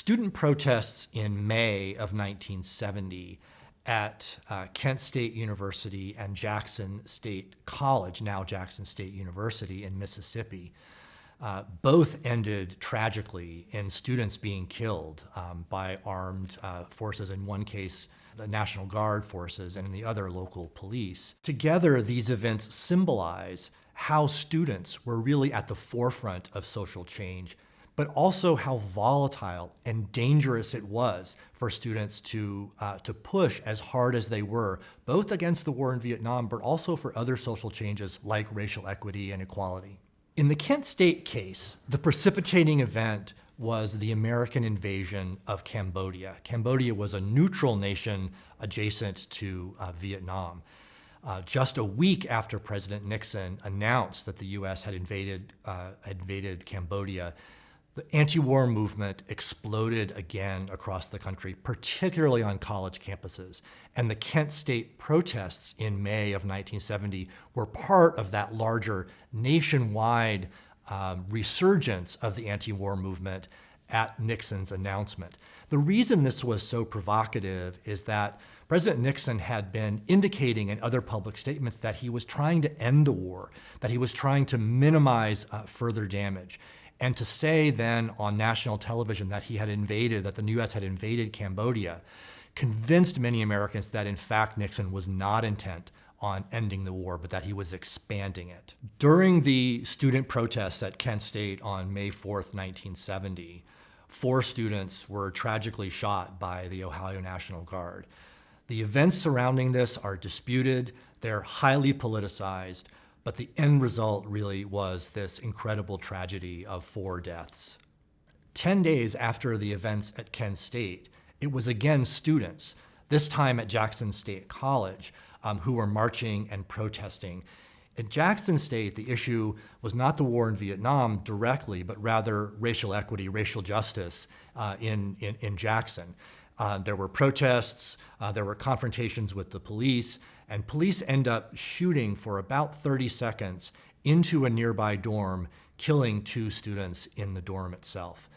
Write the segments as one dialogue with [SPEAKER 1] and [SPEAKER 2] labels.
[SPEAKER 1] Student protests in May of 1970 at Kent State University and Jackson State College, now Jackson State University in Mississippi, both ended tragically in students being killed by armed forces, in one case the National Guard forces, and in the other local police. Together, these events symbolize how students were really at the forefront of social change, but also how volatile and dangerous it was for students to push as hard as they were, both against the war in Vietnam, but also for other social changes like racial equity and equality. In the Kent State case, the precipitating event was the American invasion of Cambodia. Cambodia was a neutral nation adjacent to Vietnam. Just a week after President Nixon announced that the U.S. had invaded Cambodia, the anti-war movement exploded again across the country, particularly on college campuses. And the Kent State protests in May of 1970 were part of that larger nationwide resurgence of the anti-war movement at Nixon's announcement. The reason this was so provocative is that President Nixon had been indicating in other public statements that he was trying to end the war, that he was trying to minimize further damage. And to say then on national television that that the U.S. had invaded Cambodia convinced many Americans that in fact Nixon was not intent on ending the war, but that he was expanding it. During the student protests at Kent State on May 4th, 1970, 4 students were tragically shot by the Ohio National Guard. The events surrounding this are disputed, they're highly politicized, but the end result really was this incredible tragedy of 4 deaths. 10 days after the events at Kent State, it was again students, this time at Jackson State College, who were marching and protesting. At Jackson State, the issue was not the war in Vietnam directly, but rather racial equity, racial justice in Jackson. There were protests, there were confrontations with the police, and police end up shooting for about 30 seconds into a nearby dorm, killing 2 students in the dorm itself.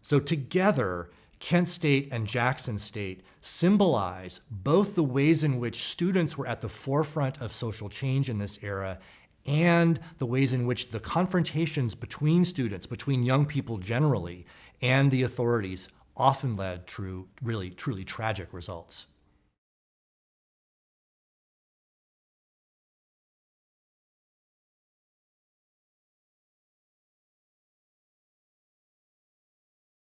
[SPEAKER 1] So together, Kent State and Jackson State symbolize both the ways in which students were at the forefront of social change in this era and the ways in which the confrontations between students, between young people generally, and the authorities often led to really, truly tragic results.